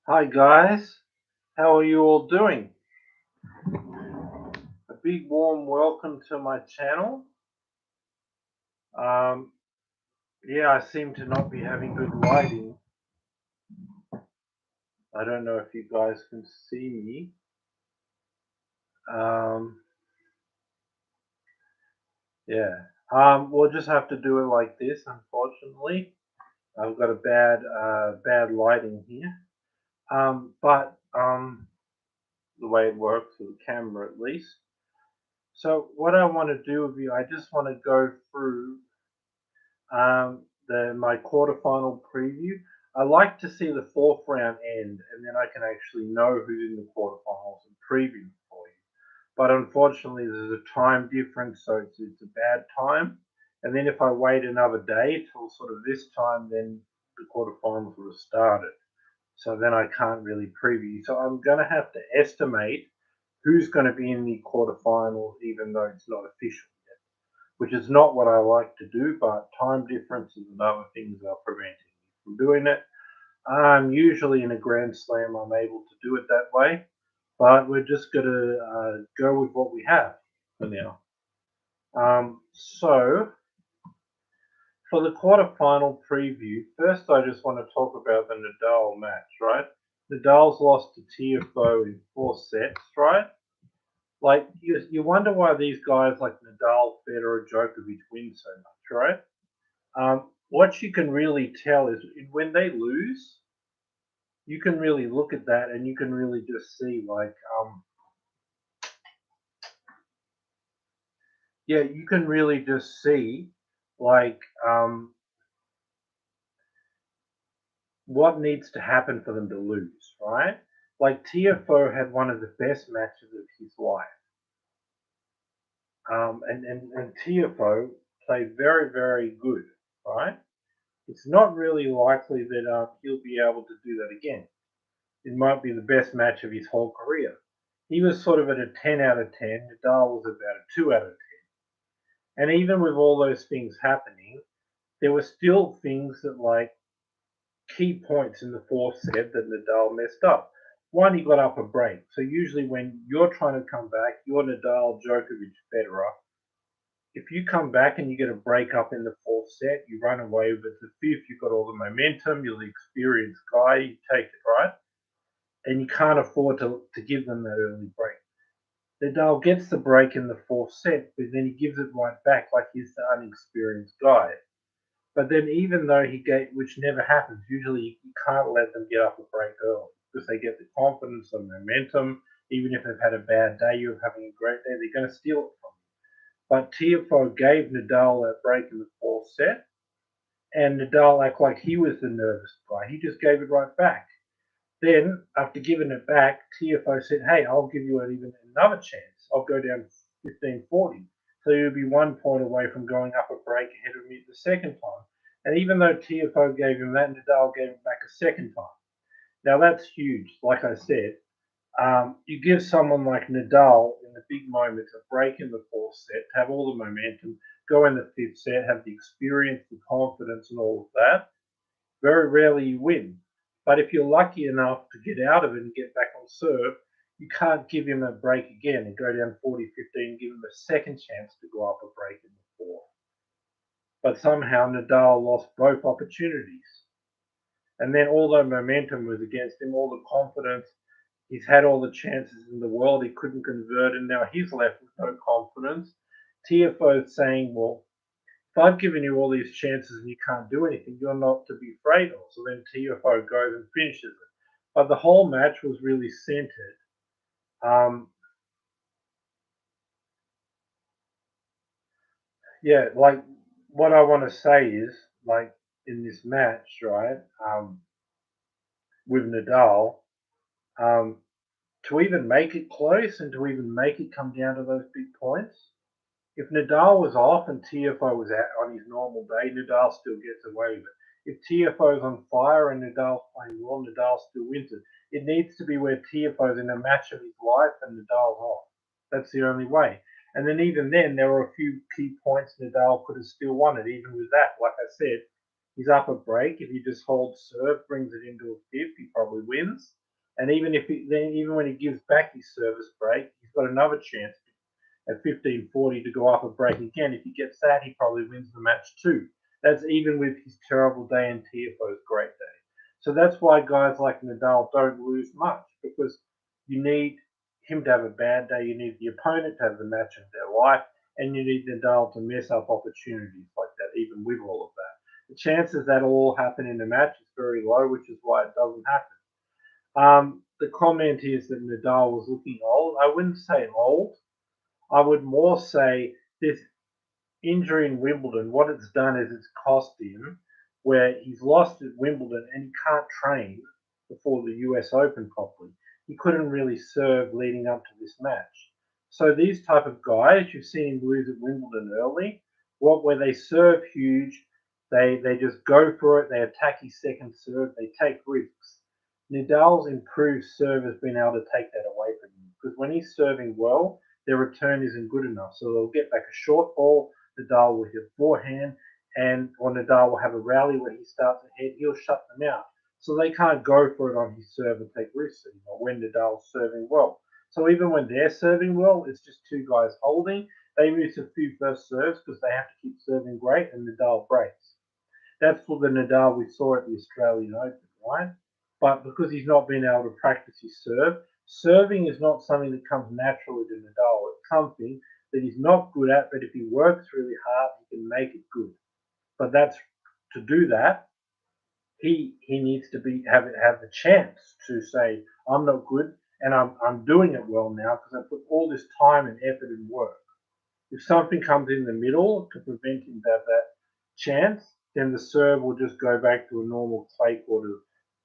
Hi guys, how are you all doing? A big warm welcome to my channel. Um, yeah, I seem to not be having good lighting. I don't know if you guys can see me. Um, yeah, we'll just have to do it like this. Unfortunately, I've got a bad lighting here. But the way it works with the camera at least. So what I want to do with you, I just want to go through my quarterfinal preview. I like to see the fourth round end, and then I can actually know who's in the quarterfinals and preview for you. But unfortunately, there's a time difference, so it's a bad time. And then if I wait another day till sort of this time, then the quarterfinals would have started. So then I can't really preview. So I'm going to have to estimate who's going to be in the quarterfinals, even though it's not official, which is not what I like to do, but time differences and other things are preventing me from doing it. Usually in a Grand Slam, I'm able to do it that way, but we're just going to go with what we have for now. So, for the quarterfinal preview, first I just want to talk about the Nadal match, right? Nadal's lost to Tiafoe in 4 sets, right? Like, you wonder why these guys like Nadal, Federer, Djokovic win so much, right? What you can really tell is when they lose, you can really look at that and you can really just see yeah, you can really just see like what needs to happen for them to lose, right? Like Tiafoe had one of the best matches of his life, and Tiafoe played very very good, right? It's not really likely that he'll be able to do that again. It might be the best match of his whole career. He was sort of at a 10 out of 10. Nadal was about a 2 out of 10. And even with all those things happening, there were still things that, like, key points in the fourth set that Nadal messed up. One, he got up a break. So usually when you're trying to come back, you're Nadal, Djokovic, Federer. If you come back and you get a break up in the fourth set, you run away with the fifth. You've got all the momentum. You're the experienced guy. You take it, right? And you can't afford to give them that early break. Nadal gets the break in the fourth set, but then he gives it right back like he's the unexperienced guy. But then even though he gave, which never happens, usually you can't let them get up a break early because they get the confidence and momentum. Even if they've had a bad day, you're having a great day, they're going to steal it from you. But Tiafoe gave Nadal that break in the fourth set, and Nadal acted like he was the nervous guy. He just gave it right back. Then, after giving it back, TFO said, "Hey, I'll give you even another chance. I'll go down 15-40. So you'll be 1 point away from going up a break ahead of me the second time." And even though TFO gave him that, Nadal gave it back a second time. Now that's huge. Like I said, you give someone like Nadal in the big moments a break in the fourth set, have all the momentum, go in the fifth set, have the experience, the confidence, and all of that. Very rarely you win. But if you're lucky enough to get out of it and get back on serve, you can't give him a break again and go down 40-15, give him a second chance to go up a break in the fourth. But somehow Nadal lost both opportunities. And then all the momentum was against him, all the confidence. He's had all the chances in the world. He couldn't convert, and now he's left with no confidence. Tiafoe's saying, well, if I've given you all these chances and you can't do anything, you're not to be afraid of. So then TFO goes and finishes it. But the whole match was really centered. Um, yeah, like what I want to say is, like in this match, right, with Nadal, um, to even make it close and to even make it come down to those big points, if Nadal was off and TFO was out on his normal day, Nadal still gets away with it. If TFO's on fire and Nadal's playing well, Nadal still wins it. It needs to be where TFO's in a match of his life and Nadal's off. That's the only way. And then even then, there were a few key points Nadal could have still won it. Even with that, like I said, his upper break, if he just holds serve, brings it into a fifth, he probably wins. And even when he gives back his service break, he's got another chance at 15-40 to go up a break again. If he gets that, he probably wins the match too. That's even with his terrible day and Tiafoe's great day. So that's why guys like Nadal don't lose much, because you need him to have a bad day, you need the opponent to have the match of their life, and you need Nadal to mess up opportunities like that, even with all of that. The chances that all happen in a match is very low, which is why it doesn't happen. The comment is that Nadal was looking old. I wouldn't say old. I would more say this injury in Wimbledon, what it's done is it's cost him, where he's lost at Wimbledon and he can't train before the US Open properly. He couldn't really serve leading up to this match. So these type of guys, you've seen him lose at Wimbledon early, where they serve huge, they just go for it, they attack his second serve, they take risks. Nadal's improved serve has been able to take that away from him, because when he's serving well, their return isn't good enough. So they'll get back a short ball, Nadal will hit forehand, or Nadal will have a rally where he starts ahead, he'll shut them out. So they can't go for it on his serve and take risks anymore when Nadal's serving well. So even when they're serving well, it's just two guys holding. They miss a few first serves because they have to keep serving great, and Nadal breaks. That's for the Nadal we saw at the Australian Open, right? But because he's not been able to practice his serve, serving is not something that comes naturally to Nadal. It's something that he's not good at, but if he works really hard, he can make it good. But that's to do that, he needs to have the chance to say, I'm not good and I'm doing it well now because I put all this time and effort and work. If something comes in the middle to prevent him to have that chance, then the serve will just go back to a normal clay court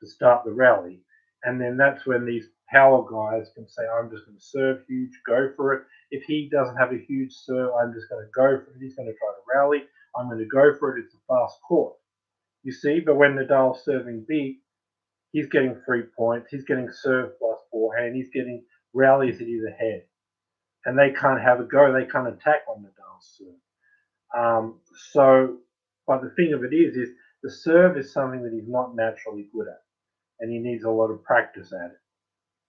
to start the rally. And then that's when these power guys can say, I'm just going to serve huge, go for it. If he doesn't have a huge serve, I'm just going to go for it. He's going to try to rally. I'm going to go for it. It's a fast court. You see, but when Nadal's serving big, he's getting 3 points. He's getting serve plus forehand. He's getting rallies at either head. And they can't have a go. They can't attack on Nadal's serve. So, but the thing of it is the serve is something that he's not naturally good at, and he needs a lot of practice at it.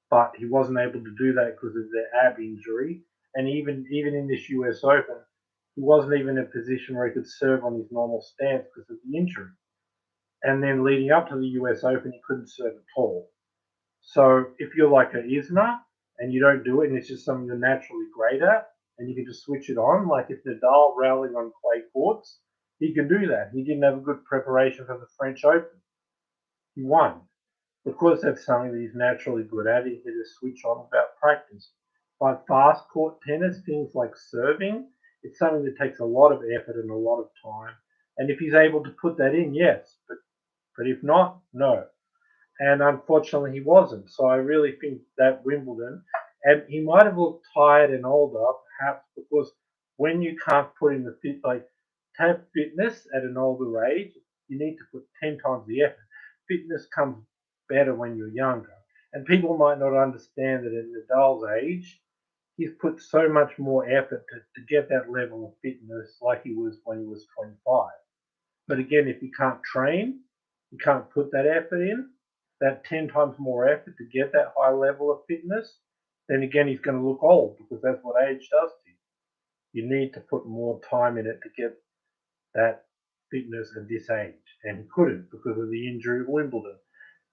But he wasn't able to do that because of the ab injury, and even in this US Open, he wasn't even in a position where he could serve on his normal stance because of the injury. And then leading up to the US Open, he couldn't serve at all. So if you're like an Isner and you don't do it, and it's just something you're naturally great at, and you can just switch it on, like if Nadal rallying on clay courts, he can do that. He didn't have a good preparation for the French Open. He won. Because that's something that he's naturally good at, he can just switch on without practice. But fast court tennis, things like serving, it's something that takes a lot of effort and a lot of time. And if he's able to put that in, yes. But if not, no. And unfortunately he wasn't. So I really think that Wimbledon, and he might have looked tired and older, perhaps because when you can't put in the like to have fitness at an older age, you need to put 10 times the effort. Fitness comes better when you're younger. And people might not understand that at Nadal's age, he's put so much more effort to get that level of fitness like he was when he was 25. But again, if you can't train, you can't put that effort in, that 10 times more effort to get that high level of fitness, then again, he's going to look old because that's what age does to you. You need to put more time in it to get that fitness at this age. And he couldn't because of the injury at Wimbledon.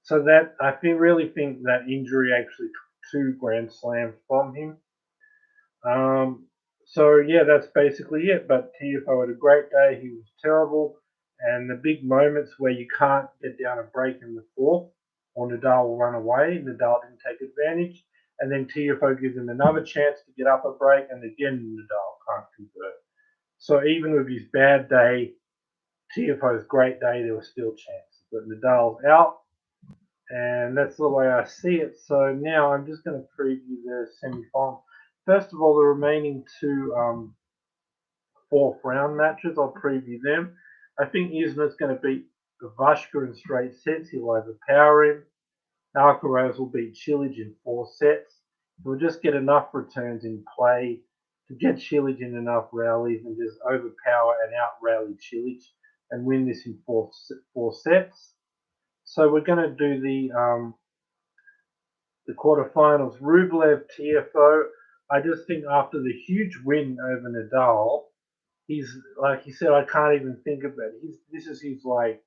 So that really think that injury actually took 2 Grand Slams from him. So yeah, that's basically it. But Tiafoe had a great day. He was terrible, and the big moments where you can't get down a break in the fourth, or Nadal will run away. Nadal didn't take advantage, and then Tiafoe gives him another chance to get up a break, and again Nadal can't convert. So even with his bad day, Tiafoe's great day, there were still chances. But Nadal's out, and that's the way I see it. So now I'm just going to preview the semi-final. First of all, the remaining two fourth round matches, I'll preview them. I think Isner's going to beat Vashka in straight sets. He'll overpower him. Alcaraz will beat Cilic in 4 sets. He'll just get enough returns in play to get Cilic in enough rallies and just overpower and out-rally Cilic and win this in four sets. So we're going to do the quarterfinals. Rublev TFO. I just think after the huge win over Nadal, he's like he said, I can't even think about it. This is his like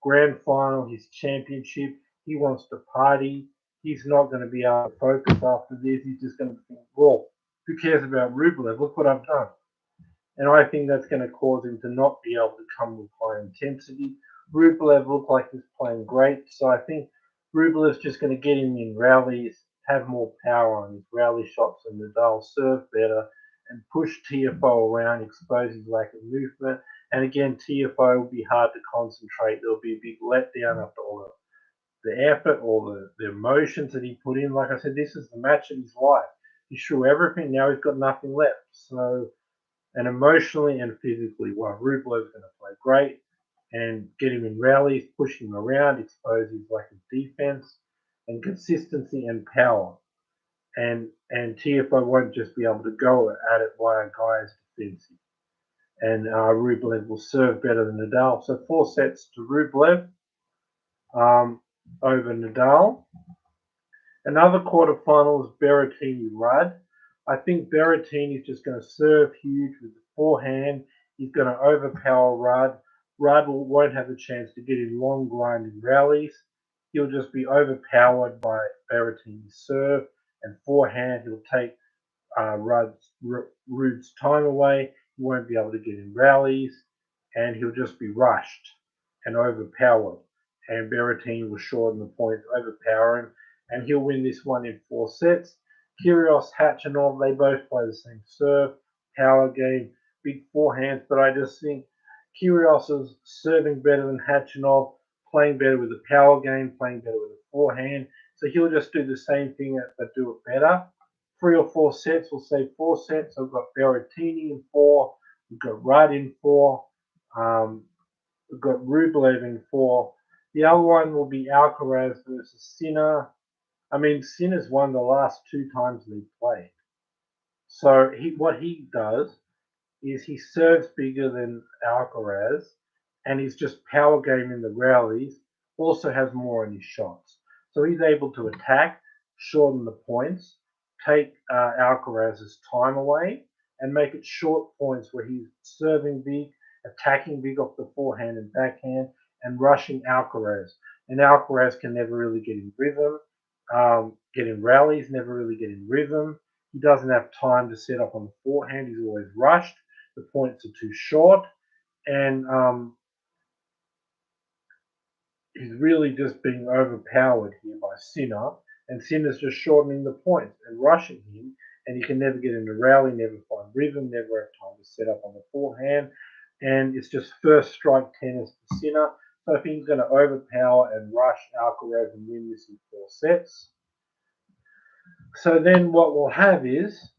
grand final, his championship. He wants to party. He's not going to be able to focus after this. He's just going to think, well, who cares about Rublev? Look what I've done. And I think that's going to cause him to not be able to come with high intensity. Rublev looked like he's playing great, so I think Rublev's just going to get him in rallies, have more power on his rally shots, and Nadal serve better and push TFO around, expose his lack of movement. And again, TFO will be hard to concentrate. There'll be a big letdown after all the effort or the emotions that he put in. Like I said, this is the match of his life. He threw everything. Now he's got nothing left. So, and emotionally and physically, well, Rublev's going to play great and get him in rallies, push him around, expose his lack of defense and consistency and power. And TFO won't just be able to go at it while a guy is defensive. And Rublev will serve better than Nadal. So 4 sets to Rublev over Nadal. Another quarterfinal is Berrettini-Rudd. I think Berrettini is just going to serve huge with the forehand. He's going to overpower Rudd. Rudd won't have a chance to get in long grinding rallies. He'll just be overpowered by Berrettini's serve and forehand. He'll take Rudd's time away. He won't be able to get in rallies, and he'll just be rushed and overpowered. And Berrettini will shorten the points, overpower him, and he'll win this one in 4 sets. Kyrgios, Khachanov, they both play the same serve, power game, big forehands, but I just think Kyrgios is serving better than Khachanov, playing better with the power game, playing better with the forehand. So he'll just do the same thing but do it better. 3 or 4 sets, we'll say 4 sets. I've got Berrettini in 4, we've got Rudd in 4, we've got Rublev in 4. The other one will be Alcaraz versus Sinner. I mean, Sinner's won the last 2 times they played. So what he does is he serves bigger than Alcaraz, and he's just power game in the rallies, also has more on his shots. So he's able to attack, shorten the points, take Alcaraz's time away, and make it short points where he's serving big, attacking big off the forehand and backhand, and rushing Alcaraz. And Alcaraz can never really get in rhythm, get in rallies, never really get in rhythm. He doesn't have time to set up on the forehand. He's always rushed. The points are too short, and he's really just being overpowered here by Sinner, and Sinner's just shortening the points and rushing him, and he can never get into rally, never find rhythm, never have time to set up on the forehand, and it's just first strike tennis for Sinner. So I think he's going to overpower and rush Alcaraz and win this in 4 sets. So then what we'll have is,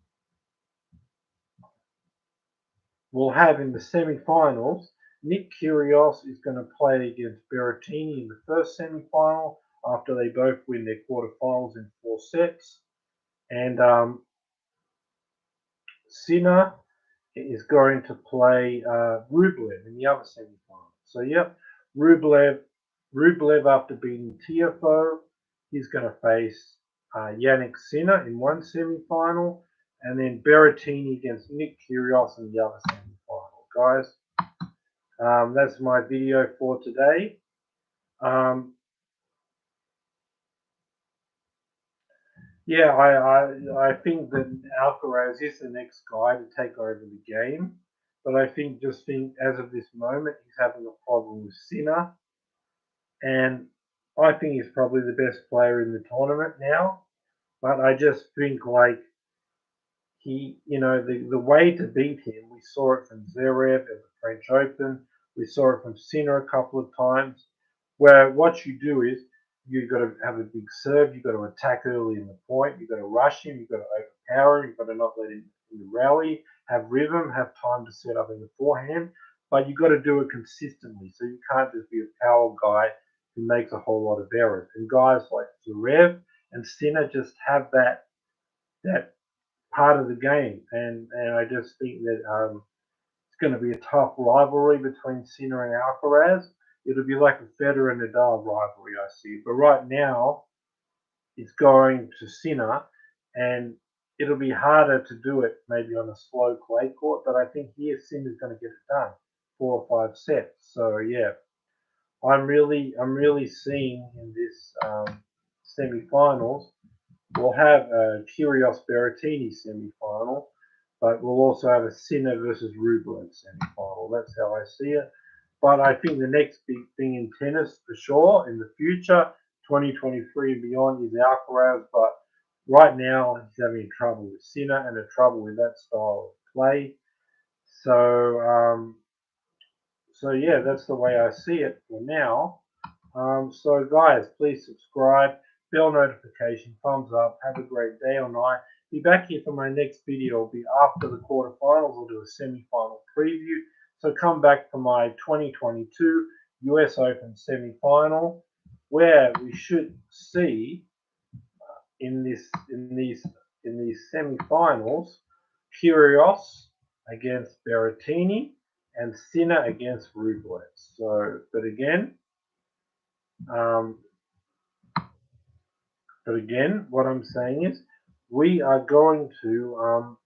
we'll have in the semi-finals, Nick Kyrgios is going to play against Berrettini in the first semi-final after they both win their quarterfinals in 4 sets. And Sinner is going to play Rublev in the other semi-final. So, yep, Rublev after beating Tiafoe, he's going to face Jannik Sinner in one semi-final, and then Berrettini against Nick Kyrgios in the other semi-final. Guys, that's my video for today. Yeah, I think that Alcaraz is the next guy to take over the game, but I think as of this moment he's having a problem with Sinner, and I think he's probably the best player in the tournament now. But I just think like the way to beat him, we saw it from Zverev at the French Open, we saw it from Sinner a couple of times, where what you do is you've got to have a big serve, you've got to attack early in the point, you've got to rush him, you've got to overpower him, you've got to not let him in the rally, have rhythm, have time to set up in the forehand, but you've got to do it consistently, so you can't just be a power guy who makes a whole lot of errors. And guys like Zverev and Sinner just have that part of the game, and I just think that It's going to be a tough rivalry between Sinner and Alcaraz. It'll be like a Federer and Nadal rivalry, I see. But right now, it's going to Sinner, and it'll be harder to do it maybe on a slow clay court. But I think here Sinner's going to get it done, 4 or 5 sets. So yeah, I'm really seeing in this semi-finals. We'll have a Kyrgios Berrettini semi-final, but we'll also have a Sinner versus Rublev semi-final. That's how I see it. But I think the next big thing in tennis, for sure, in the future, 2023 and beyond, is Alcaraz. But right now, he's having trouble with Sinner and a trouble with that style of play. So, so yeah, that's the way I see it for now. So guys, please subscribe, bell notification, thumbs up. Have a great day or night. Be back here for my next video. It'll be after the quarterfinals. I'll do a semi-final preview. So come back for my 2022 US Open semi-final, where we should see in these semi-finals, Kyrgios against Berrettini and Sinner against Rublev. So, but again, what I'm saying is we are going to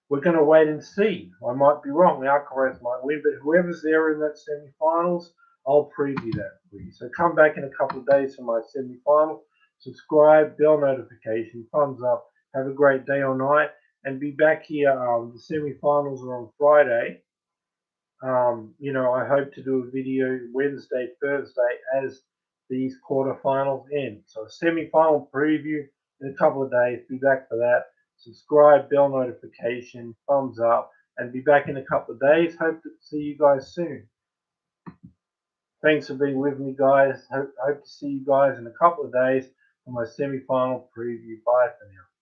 we're going to wait and see. I might be wrong. Alcaraz might win, but whoever's there in that semi-finals, I'll preview that for you. So come back in a couple of days for my semi-final. Subscribe, bell notification, thumbs up. Have a great day or night, and be back here. The semi-finals are on Friday. I hope to do a video Wednesday, Thursday as these quarterfinals end. So a semi-final preview in a couple of days. Be back for that. Subscribe, bell notification, thumbs up, and be back in a couple of days. Hope to see you guys soon. Thanks for being with me, guys. Hope to see you guys in a couple of days for my semi-final preview. Bye for now.